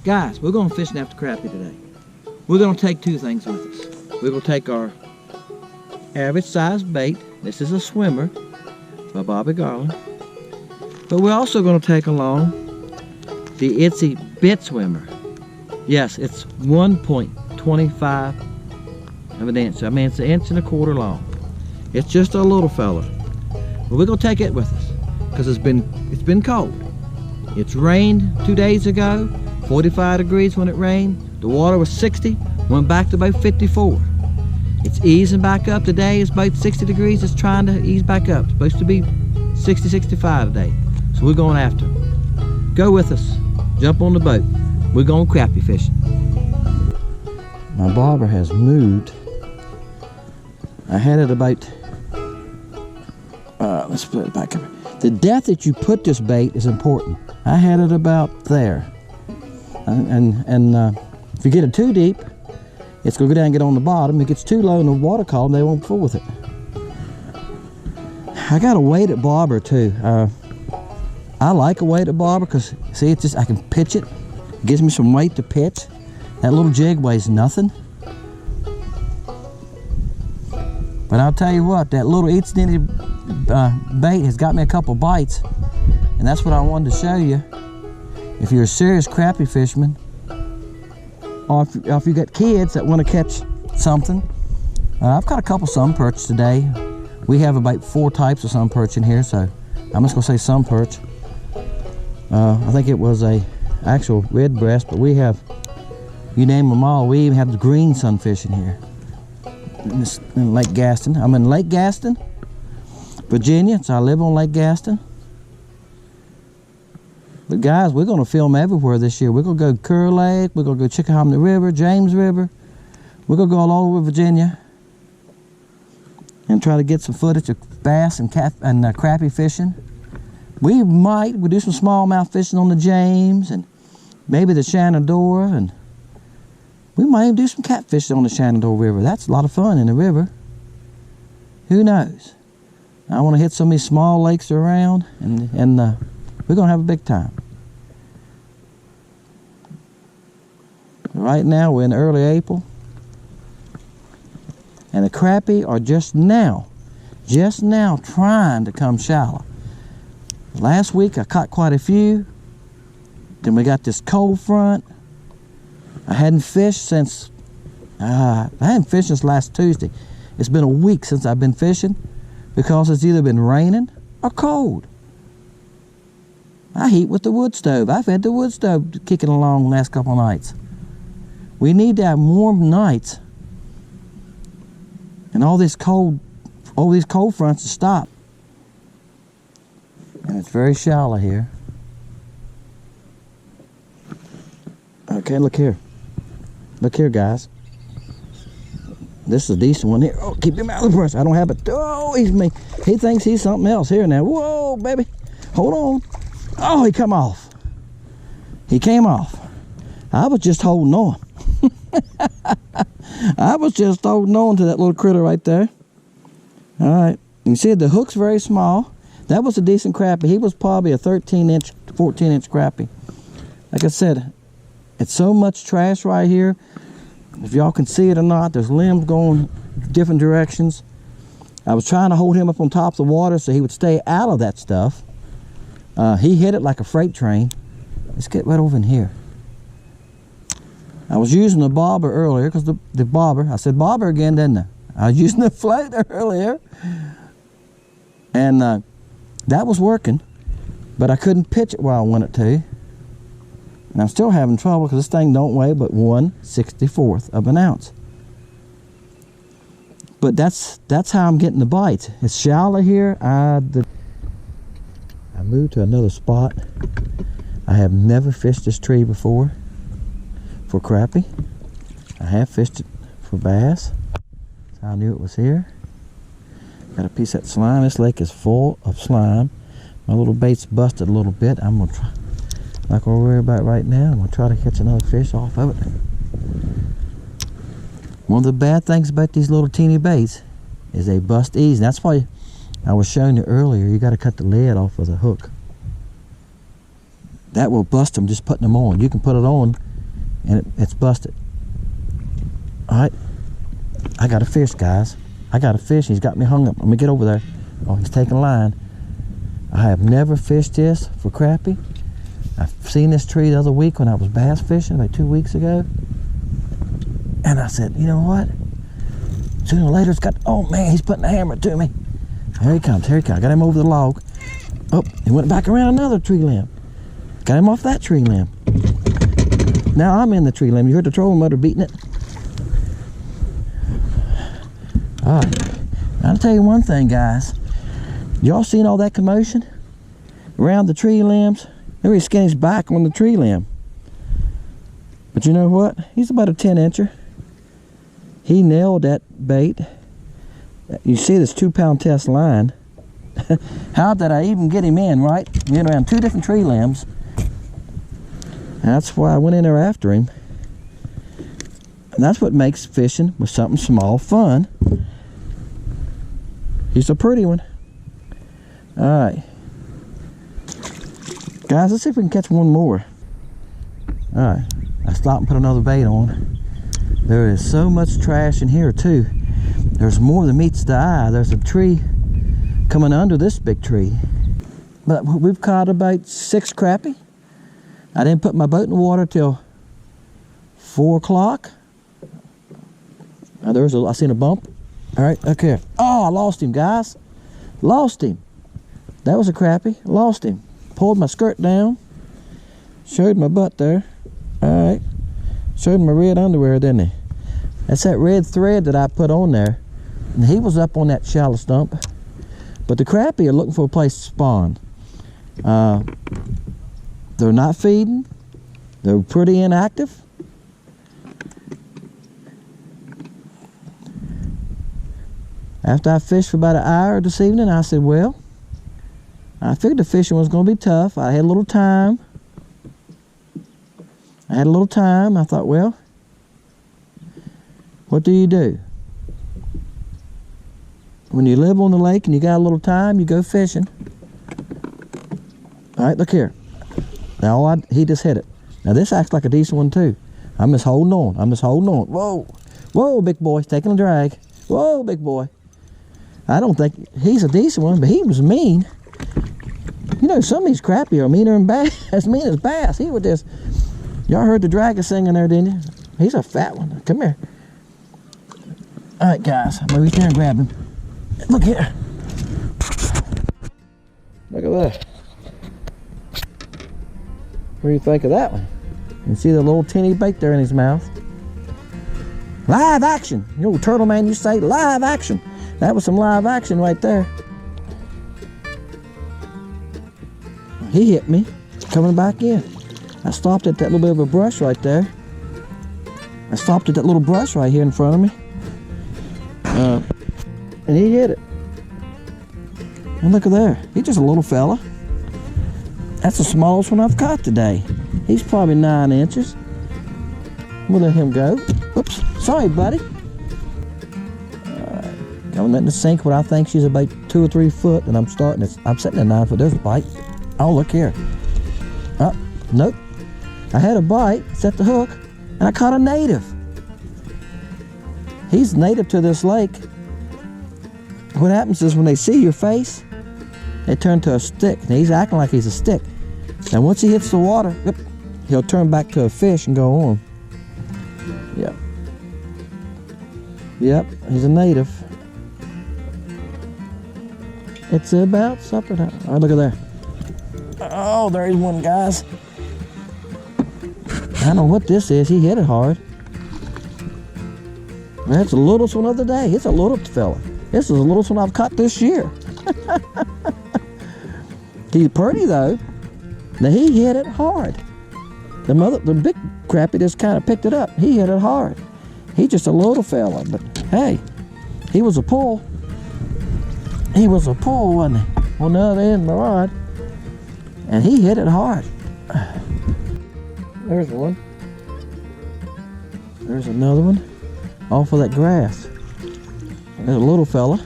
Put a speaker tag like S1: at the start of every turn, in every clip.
S1: Guys, we're going fishing after crappie today. We're going to take two things with us. We're going to take our average size bait. This is a swimmer by Bobby Garland. But we're also going to take along the Itty Bit Swimmer. Yes, it's 1.25 of an inch. I mean, it's 1.25 inches long. It's just a little fella. But we're going to take it with us because it's been cold. It's rained 2 days ago, 45 degrees when it rained. The water was 60, went back to about 54. It's easing back up today. It's about 60 degrees. It's trying to ease back up. It's supposed to be 60, 65 today. So we're going after it. Go with us. Jump on the boat. We're going crappie fishing. My bobber has moved. I had it about, let's put it back up. The depth that you put this bait is important. I had it about there. And if you get it too deep, it's going to go down and get on the bottom. If it gets too low in the water column, they won't fool with it. I got a weighted bobber too. I like a weighted bobber because, see, it's just, I can pitch it. It gives me some weight to pitch. That little jig weighs nothing. But I'll tell you what, that little 1/8 bait has got me a couple bites. And that's what I wanted to show you. If you're a serious crappie fisherman, or if you got kids that want to catch something, I've got a couple sun perch today. We have about 4 types of sun perch in here, so I'm just gonna say sun perch. I think it was a actual red breast, but we have, you name them all. We even have the green sunfish in here. In Lake Gaston. I'm in Lake Gaston, Virginia, so I live on Lake Gaston. But guys, we're going to film everywhere this year. We're going to go Kerr Lake, we're going to go Chickahominy River, James River. We're going to go all over Virginia and try to get some footage of bass and crappie fishing. We'll do some smallmouth fishing on the James and maybe the Shenandoah, and we might even do some catfishing on the Shenandoah River. That's a lot of fun in the river. Who knows? I want to hit some of these small lakes around, and we're going to have a big time. Right now, we're in early April, and the crappie are just now trying to come shallow. Last week, I caught quite a few. Then we got this cold front. I hadn't fished since last Tuesday. It's been a week since I've been fishing because it's either been raining or cold. I heat with the wood stove. I've had the wood stove kicking along the last couple of nights. We need to have warm nights and all these cold fronts to stop. And it's very shallow here. Okay, look here. Look here, guys. This is a decent one here. Oh, keep him out of the brush. I don't have it. Oh, he thinks he's something else here now. Whoa, baby. Hold on. Oh, he come off. He came off. I was just holding on. I was just holding on to that little critter right there. All right. You can see the hook's very small. That was a decent crappie. He was probably a 13-inch, 14-inch crappie. Like I said, it's so much trash right here. If y'all can see it or not, there's limbs going different directions. I was trying to hold him up on top of the water so he would stay out of that stuff. He hit it like a freight train. Let's get right over in here. I was using the bobber earlier because the bobber, I said bobber again, didn't I? I was using the float earlier. And that was working, but I couldn't pitch it where I wanted to. And I'm still having trouble because this thing don't weigh but 1/64 of an ounce. But that's how I'm getting the bites. It's shallow here. I moved to another spot. I have never fished this tree before for crappie. I have fished it for bass. So I knew it was here. Got a piece of that slime. This lake is full of slime. My little bait's busted a little bit. I'm gonna try. Not gonna worry about it right now. I'm gonna try to catch another fish off of it. One of the bad things about these little teeny baits is they bust easy. That's why I was showing you earlier, you gotta cut the lead off of the hook. That will bust them just putting them on. You can put it on and it's busted. All right, I got a fish, guys. I got a fish. He's got me hung up. Let me get over there. Oh, he's taking line. I have never fished this for crappie. I've seen this tree the other week when I was bass fishing, like 2 weeks ago. And I said, you know what? Sooner or later it's got, oh man, he's putting a hammer to me. Here he comes, here he comes. I got him over the log. Oh, he went back around another tree limb. Got him off that tree limb. Now I'm in the tree limb. You heard the trolling motor beating it? All right, I'll tell you one thing, guys. Y'all seen all that commotion around the tree limbs? There he's getting his back on the tree limb. But you know what? He's about a 10-incher. He nailed that bait. You see this 2-pound test line. How did I even get him in, right? We went around 2 different tree limbs. That's why I went in there after him. And that's what makes fishing with something small fun. He's a pretty one. Alright. Guys, let's see if we can catch one more. Alright. I stopped and put another bait on. There is so much trash in here too. There's more than meets the eye. There's a tree coming under this big tree. But we've caught about 6 crappie. I didn't put my boat in the water till 4 o'clock. I seen a bump. All right, okay. Oh, I lost him, guys. Lost him. That was a crappie. Lost him. Pulled my skirt down. Showed my butt there. All right. Showed my red underwear, didn't he? That's that red thread that I put on there. And he was up on that shallow stump. But the crappie are looking for a place to spawn. They're not feeding. They're pretty inactive. After I fished for about an hour this evening, I said, well, I figured the fishing was going to be tough. I had a little time. I thought, well, what do? When you live on the lake and you got a little time, you go fishing. All right, look here. Now, he just hit it. Now, this acts like a decent one, too. I'm just holding on. Whoa. Whoa, big boy. He's taking a drag. Whoa, big boy. I don't think he's a decent one, but he was mean. You know, some of these crappie are meaner than bass, as mean as bass. He would just, y'all heard the dragon singing there, didn't you? He's a fat one. Come here. All right, guys, I'm gonna reach there and grab him. Look here. Look at that. What do you think of that one? You see the little teeny bait there in his mouth? Live action. You know, turtle man, you say live action. That was some live action right there. He hit me, coming back in. I stopped at that little bit of a brush right there. I stopped at that little brush right here in front of me. And he hit it. And look at there. He's just a little fella. That's the smallest one I've caught today. He's probably 9 inches. We'll let him go. Oops, sorry, buddy. I'm letting it sink what I think she's about 2 or 3 foot, and I'm sitting at 9 foot. There's a bite. Oh, look here. Oh, nope. I had a bite, set the hook, and I caught a native. He's native to this lake. What happens is when they see your face, they turn to a stick. Now he's acting like he's a stick. Now once he hits the water, he'll turn back to a fish and go on. Yep, he's a native. It's about supper time. All right, look at there. Oh, there's one, guys. I don't know what this is. He hit it hard. That's the littlest one of the day. It's a little fella. This is the littlest one I've caught this year. He's pretty though. Now he hit it hard. The big crappie just kind of picked it up. He hit it hard. He's just a little fella, but hey, he was a pull. He was a pull, wasn't he? On the other end of my rod. And he hit it hard. There's one. There's another one. Off of that grass. There's a little fella.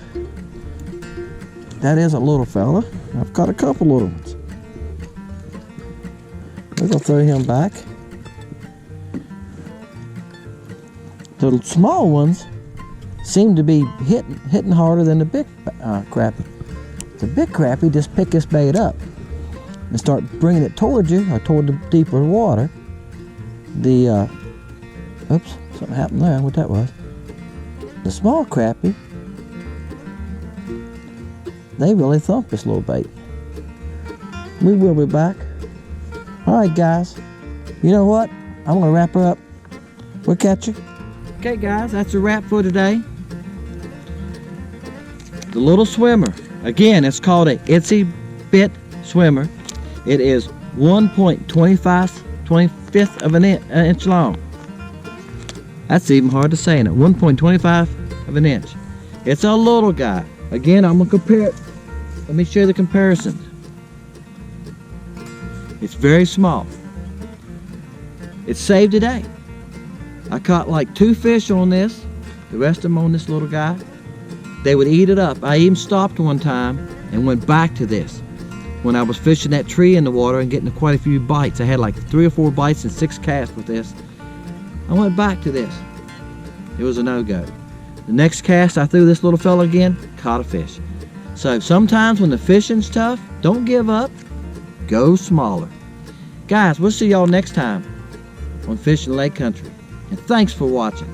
S1: That is a little fella. I've caught a couple little ones. We're gonna throw him back. The small ones seem to be hitting harder than the big crappie. The big crappie just pick this bait up and start bringing it towards you or toward the deeper water. The oops, something happened there. What that was? The small crappie, they really thump this little bait. We will be back. All right, guys. You know what? I'm gonna wrap her up. We'll catch her. Okay, guys, that's a wrap for today. The little swimmer. Again, it's called a Itty Bit Swimmer. It is 1.25 of an inch long. That's even hard to say, in it. 1.25 of an inch. It's a little guy. Again, I'm gonna compare it. Let me show you the comparisons. It's very small. It saved a day. I caught like 2 fish on this, the rest of them on this little guy. They would eat it up. I even stopped one time and went back to this. When I was fishing that tree in the water and getting quite a few bites, I had like 3 or 4 bites and 6 casts with this. I went back to this. It was a no-go. The next cast I threw this little fella again, caught a fish. So sometimes when the fishing's tough, don't give up, go smaller. Guys, we'll see y'all next time on Fishing Lake Country. And thanks for watching.